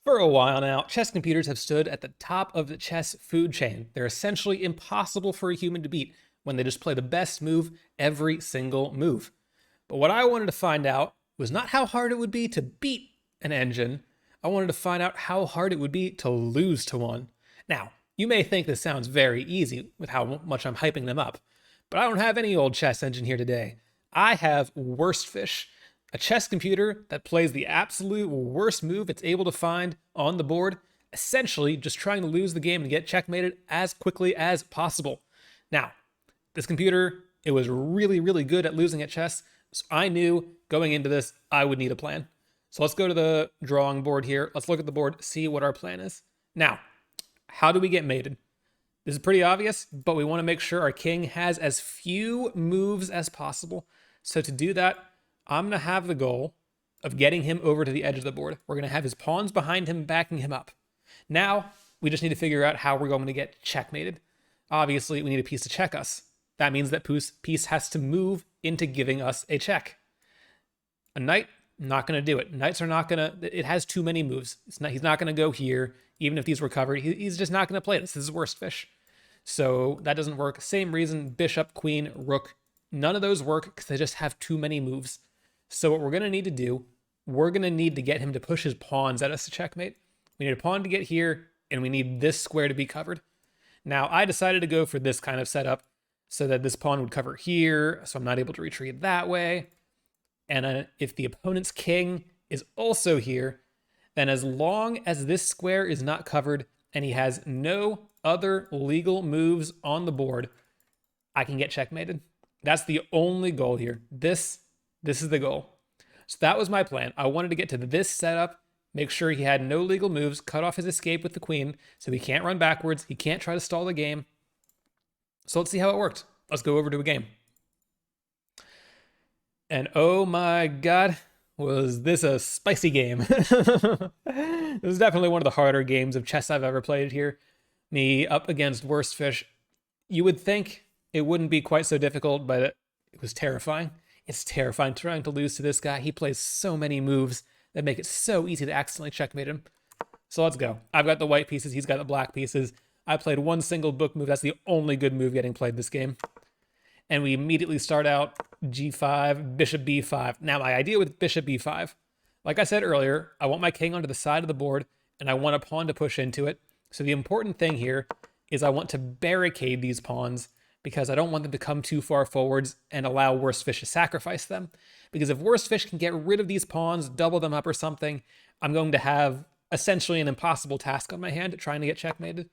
For a while now, chess computers have stood at the top of the chess food chain. They're essentially impossible for a human to beat when they just play the best move every single move. But what I wanted to find out was not how hard it would be to beat an engine. I wanted to find out how hard it would be to lose to one. Now, you may think this sounds very easy with how much I'm hyping them up, but I don't have any old chess engine here today. I have Worstfish, a chess computer that plays the absolute worst move it's able to find on the board, essentially just trying to lose the game and get checkmated as quickly as possible. Now, this computer, it was really, really good at losing at chess, so I knew going into this, I would need a plan. So let's go to the drawing board here. Let's look at the board, see what our plan is. Now, how do we get mated? This is pretty obvious, but we want to make sure our king has as few moves as possible. So to do that, I'm going to have the goal of getting him over to the edge of the board. We're going to have his pawns behind him, backing him up. Now, we just need to figure out how we're going to get checkmated. Obviously, we need a piece to check us. That means that piece has to move into giving us a check. A knight, not going to do it. Knights are not going to, it has too many moves. He's not going to go here, even if these were covered. He's just not going to play this. This is Worstfish. So that doesn't work. Same reason, bishop, queen, rook. None of those work because they just have too many moves. So what we're going to need to do, we're going to need to get him to push his pawns at us to checkmate. We need a pawn to get here, and we need this square to be covered. Now, I decided to go for this kind of setup so that this pawn would cover here, so I'm not able to retreat that way. And if the opponent's king is also here, then as long as this square is not covered and he has no other legal moves on the board, I can get checkmated. That's the only goal here. This is the goal. So that was my plan. I wanted to get to this setup, make sure he had no legal moves, cut off his escape with the queen, so he can't run backwards, he can't try to stall the game. So let's see how it worked. Let's go over to a game. And oh my god, was this a spicy game. This is definitely one of the harder games of chess I've ever played here. Me up against Worstfish. You would think it wouldn't be quite so difficult, but it was terrifying. It's terrifying trying to lose to this guy. He plays so many moves that make it so easy to accidentally checkmate him. So let's go. I've got the white pieces. He's got the black pieces. I played one single book move. That's the only good move getting played this game. And we immediately start out g5, bishop b5. Now, my idea with bishop b5, like I said earlier, I want my king onto the side of the board, and I want a pawn to push into it. So the important thing here is I want to barricade these pawns because I don't want them to come too far forwards and allow Worstfish to sacrifice them. Because if Worstfish can get rid of these pawns, double them up or something, I'm going to have essentially an impossible task on my hand trying to get checkmated.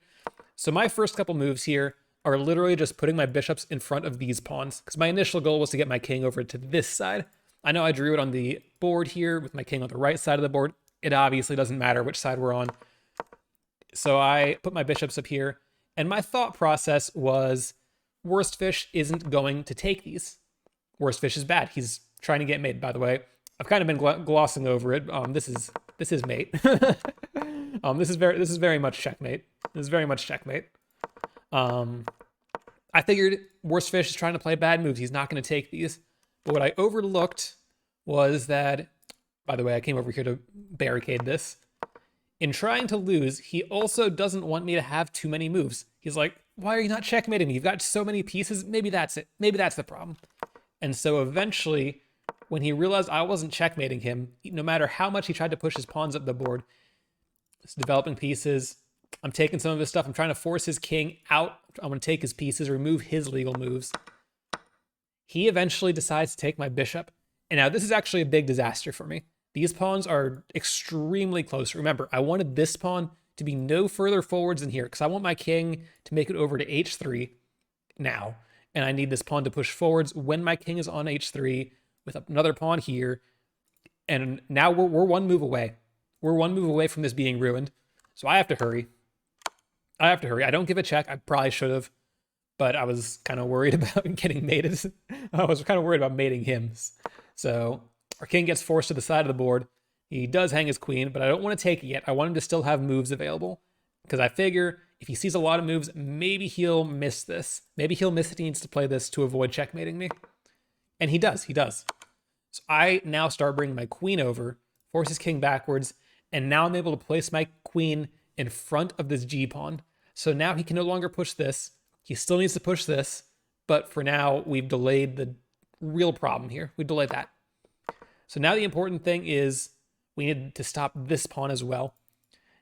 So my first couple moves here are literally just putting my bishops in front of these pawns, because my initial goal was to get my king over to this side. I know I drew it on the board here with my king on the right side of the board. It obviously doesn't matter which side we're on. So I put my bishops up here, and my thought process was Worstfish isn't going to take these. Worstfish is bad. He's trying to get mate, by the way. I've kind of been glossing over it. This is mate. This is very much checkmate. This is very much checkmate. I figured Worstfish is trying to play bad moves. He's not going to take these. But what I overlooked was that, by the way, I came over here to barricade this. In trying to lose, he also doesn't want me to have too many moves. He's like, why are you not checkmating me? You've got so many pieces. Maybe that's it. Maybe that's the problem. And so eventually, when he realized I wasn't checkmating him, no matter how much he tried to push his pawns up the board, it's developing pieces. I'm taking some of his stuff. I'm trying to force his king out. I'm going to take his pieces, remove his legal moves. He eventually decides to take my bishop. And now this is actually a big disaster for me. These pawns are extremely close. Remember, I wanted this pawn to be no further forwards than here because I want my king to make it over to h3 now. And I need this pawn to push forwards when my king is on h3 with another pawn here. And now we're one move away. We're one move away from this being ruined. So I have to hurry. I don't give a check. I probably should have, but I was kind of worried about getting mated. I was kind of worried about mating him. So our king gets forced to the side of the board. He does hang his queen, but I don't want to take it yet. I want him to still have moves available because I figure if he sees a lot of moves, maybe he'll miss this. Maybe he'll miss it. He needs to play this to avoid checkmating me. And he does. So I now start bringing my queen over, force his king backwards, And now I'm able to place my queen in front of this G pawn. So now he can no longer push this. He still needs to push this, but for now we've delayed the real problem here. We delayed that. So now the important thing is we need to stop this pawn as well.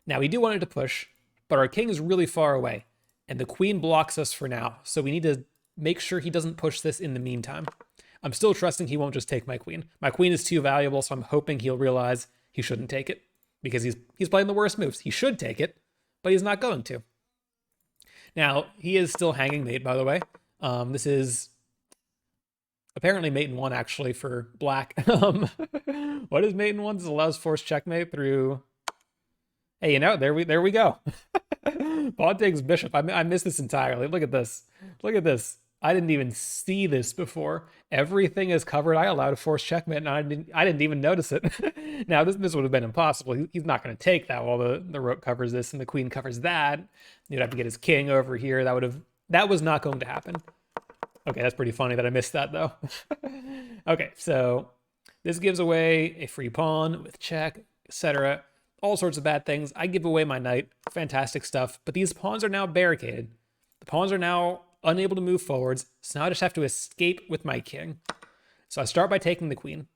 Now we do want it to push, but our king is really far away and the queen blocks us for now. So we need to make sure he doesn't push this in the meantime. I'm still trusting he won't just take my queen. My queen is too valuable, so I'm hoping he'll realize he shouldn't take it because he's playing the worst moves. He should take it, but he's not going to. Now, he is still hanging mate, by the way. This is apparently mate in 1, actually, for black. What is mate in 1? This allows forced checkmate through... Hey, you know, there we go. Pawn takes bishop. I missed this entirely. Look at this. Look at this. I didn't even see this before. Everything is covered. I allowed a forced checkmate, and I didn't even notice it. Now, this would have been impossible. He's not going to take that while the rook covers this and the queen covers that. You'd have to get his king over here. That was not going to happen. Okay, that's pretty funny that I missed that, though. Okay, so this gives away a free pawn with check, etc. All sorts of bad things. I give away my knight. Fantastic stuff. But these pawns are now barricaded. The pawns are now unable to move forwards, so now I just have to escape with my king. So I start by taking the queen.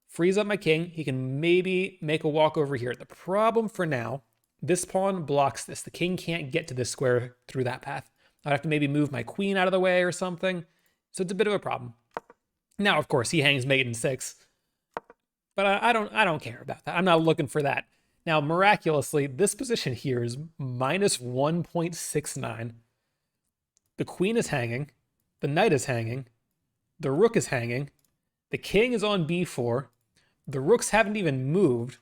Frees up my king. He can maybe make a walk over here. The problem for now, this pawn blocks this. The king can't get to this square through that path. I'd have to maybe move my queen out of the way or something. So it's a bit of a problem. Now, of course, he hangs mate in 6. But I don't care about that. I'm not looking for that. Now, miraculously, this position here is minus 1.69. The queen is hanging. The knight is hanging. The rook is hanging. The king is on b4. The rooks haven't even moved.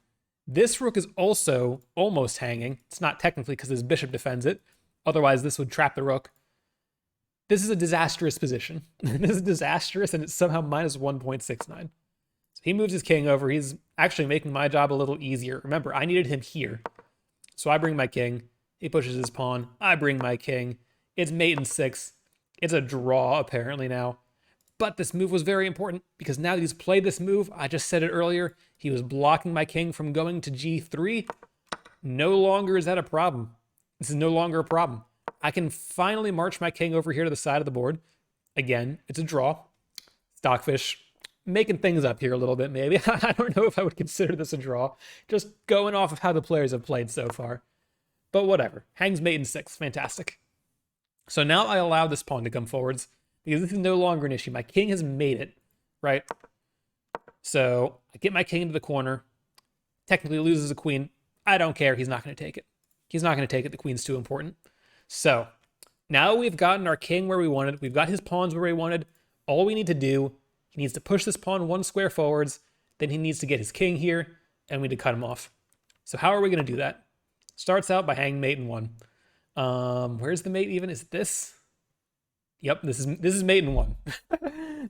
This rook is also almost hanging. It's not technically because his bishop defends it. Otherwise, this would trap the rook. This is a disastrous position. This is disastrous, and it's somehow minus 1.69. So he moves his king over. He's actually making my job a little easier. Remember, I needed him here. So I bring my king. He pushes his pawn. I bring my king. It's mate in 6. It's a draw, apparently, now. But this move was very important because now that he's played this move, I just said it earlier, he was blocking my king from going to g3. No longer is that a problem. This is no longer a problem. I can finally march my king over here to the side of the board. Again, it's a draw. Stockfish making things up here a little bit, maybe. I don't know if I would consider this a draw. Just going off of how the players have played so far. But whatever. Hangs mate in 6. Fantastic. So now I allow this pawn to come forwards because this is no longer an issue. My king has made it, right? So I get my king into the corner. Technically loses a queen. I don't care. He's not going to take it. He's not going to take it. The queen's too important. So now we've gotten our king where we wanted. We've got his pawns where we wanted. All we need to do, he needs to push this pawn 1 square forwards. Then he needs to get his king here, and we need to cut him off. So how are we going to do that? Starts out by hanging mate in 1. Where's the mate even? Is it this? Yep, this is mate in 1.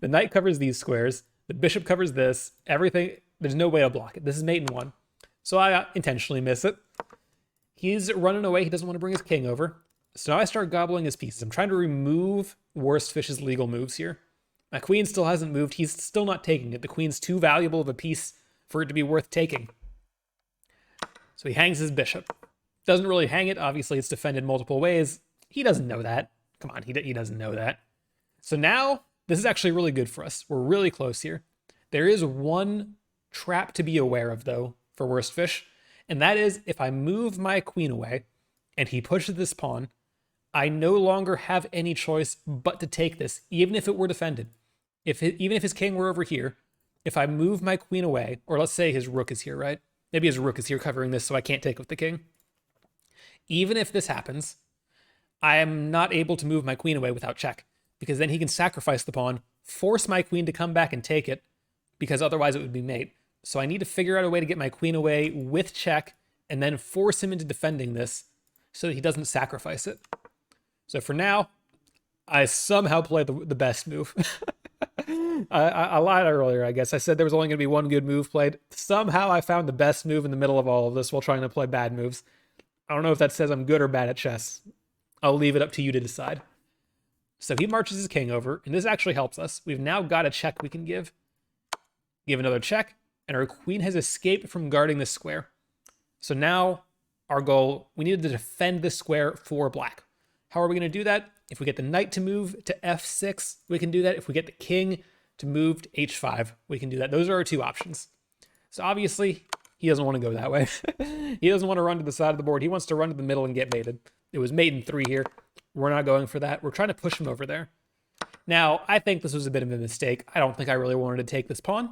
The knight covers these squares. The bishop covers this. Everything. There's no way to block it. This is mate in 1. So I intentionally miss it. He's running away. He doesn't want to bring his king over. So now I start gobbling his pieces. I'm trying to remove Worstfish's legal moves here. My queen still hasn't moved. He's still not taking it. The queen's too valuable of a piece for it to be worth taking. So he hangs his bishop. Doesn't really hang it. Obviously, it's defended multiple ways. He doesn't know that. Come on, he doesn't know that. So now, this is actually really good for us. We're really close here. There is one trap to be aware of, though, for Worstfish, and that is if I move my queen away and he pushes this pawn, I no longer have any choice but to take this, even if it were defended. Even if his king were over here, if I move my queen away, or let's say his rook is here, right? Maybe his rook is here covering this, so I can't take with the king. Even if this happens, I am not able to move my queen away without check, because then he can sacrifice the pawn, force my queen to come back and take it, because otherwise it would be mate. So I need to figure out a way to get my queen away with check, and then force him into defending this, so that he doesn't sacrifice it. So for now, I somehow played the best move. I lied earlier, I guess. I said there was only going to be one good move played. Somehow I found the best move in the middle of all of this while trying to play bad moves. I don't know if that says I'm good or bad at chess. I'll leave it up to you to decide. So he marches his king over, and this actually helps us. We've now got a check we can give. Give another check, and our queen has escaped from guarding this square. So now our goal, we needed to defend this square for black. How are we going to do that? If we get the knight to move to f6, we can do that. If we get the king to move to h5, we can do that. Those are our two options. So obviously, he doesn't want to go that way. He doesn't want to run to the side of the board. He wants to run to the middle and get mated. It was mate in 3 here. We're not going for that. We're trying to push him over there. Now, I think this was a bit of a mistake. I don't think I really wanted to take this pawn.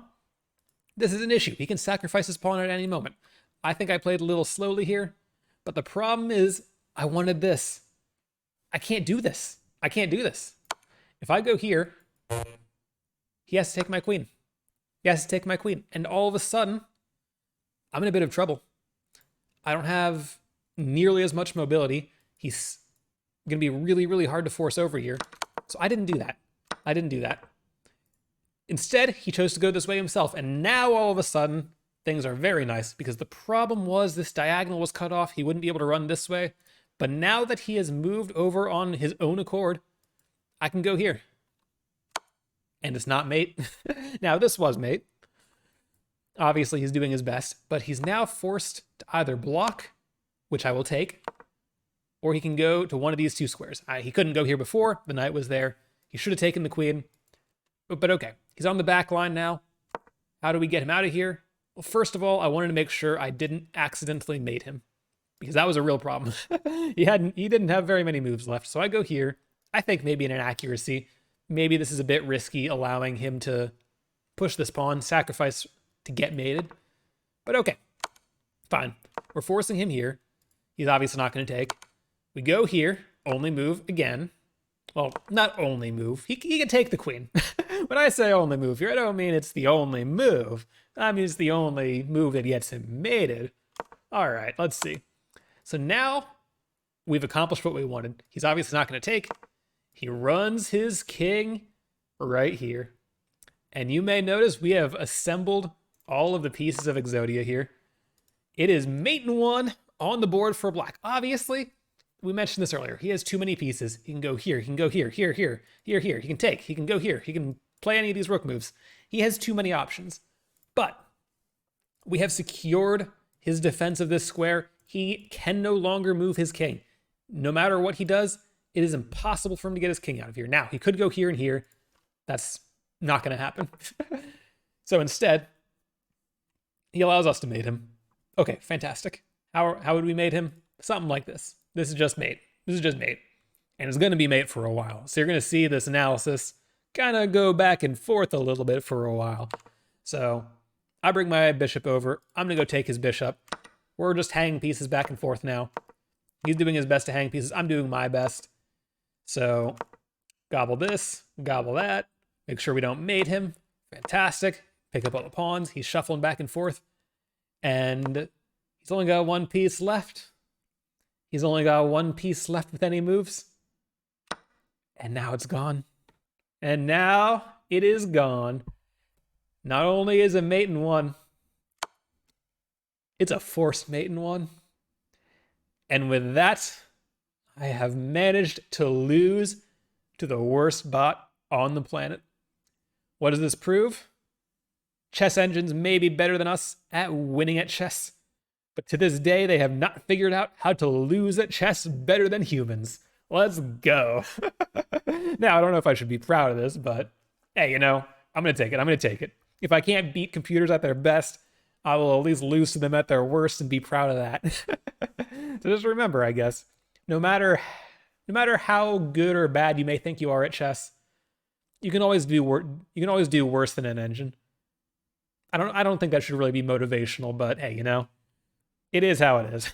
This is an issue. He can sacrifice his pawn at any moment. I think I played a little slowly here, but the problem is I wanted this. I can't do this. I can't do this. If I go here, he has to take my queen. He has to take my queen. And all of a sudden, I'm in a bit of trouble. I don't have nearly as much mobility. He's going to be really, really hard to force over here. So I didn't do that. I didn't do that. Instead, he chose to go this way himself. And now all of a sudden, things are very nice because the problem was this diagonal was cut off. He wouldn't be able to run this way. But now that he has moved over on his own accord, I can go here. And it's not mate. Now, this was mate. Obviously, he's doing his best, but he's now forced to either block, which I will take, or he can go to one of these two squares. He couldn't go here before. The knight was there. He should have taken the queen. But okay, he's on the back line now. How do we get him out of here? Well, first of all, I wanted to make sure I didn't accidentally mate him, because that was a real problem. He didn't have very many moves left. So I go here. I think maybe an inaccuracy. Maybe this is a bit risky, allowing him to push this pawn, sacrifice to get mated. But okay, fine. We're forcing him here. He's obviously not going to take. We go here, only move again. Well, not only move. He can take the queen. When I say only move here, I don't mean it's the only move. I mean it's the only move that gets him mated. All right, let's see. So now we've accomplished what we wanted. He's obviously not going to take. He runs his king right here. And you may notice we have assembled all of the pieces of Exodia here. It is mate in 1 on the board for black. Obviously, we mentioned this earlier. He has too many pieces. He can go here. He can go here, here, here, here, here. He can take. He can go here. He can play any of these rook moves. He has too many options. But we have secured his defense of this square. He can no longer move his king. No matter what he does, it is impossible for him to get his king out of here. Now, he could go here and here. That's not going to happen. So instead, he allows us to mate him. Okay, fantastic. How would we mate him? Something like this. This is just mate. This is just mate. And it's going to be mate for a while. So you're going to see this analysis kind of go back and forth a little bit for a while. So I bring my bishop over. I'm going to go take his bishop. We're just hanging pieces back and forth now. He's doing his best to hang pieces. I'm doing my best. So gobble this, gobble that. Make sure we don't mate him. Fantastic. Pick up all the pawns. He's shuffling back and forth. And he's only got one piece left. He's only got one piece left with any moves. And now it's gone. And now it is gone. Not only is it mate in 1, it's a forced mate in 1. And with that, I have managed to lose to the worst bot on the planet. What does this prove? Chess engines may be better than us at winning at chess, but to this day, they have not figured out how to lose at chess better than humans. Let's go. Now, I don't know if I should be proud of this, but hey, you know, I'm going to take it. I'm going to take it. If I can't beat computers at their best, I will at least lose to them at their worst and be proud of that. So just remember, I guess, no matter how good or bad you may think you are at chess, you can always do worse than an engine. I don't think that should really be motivational, but hey, you know, it is how it is.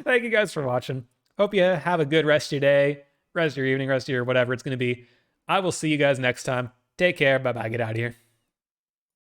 Thank you guys for watching. Hope you have a good rest of your day, rest of your evening, rest of your whatever it's going to be. I will see you guys next time. Take care. Bye-bye. Get out of here.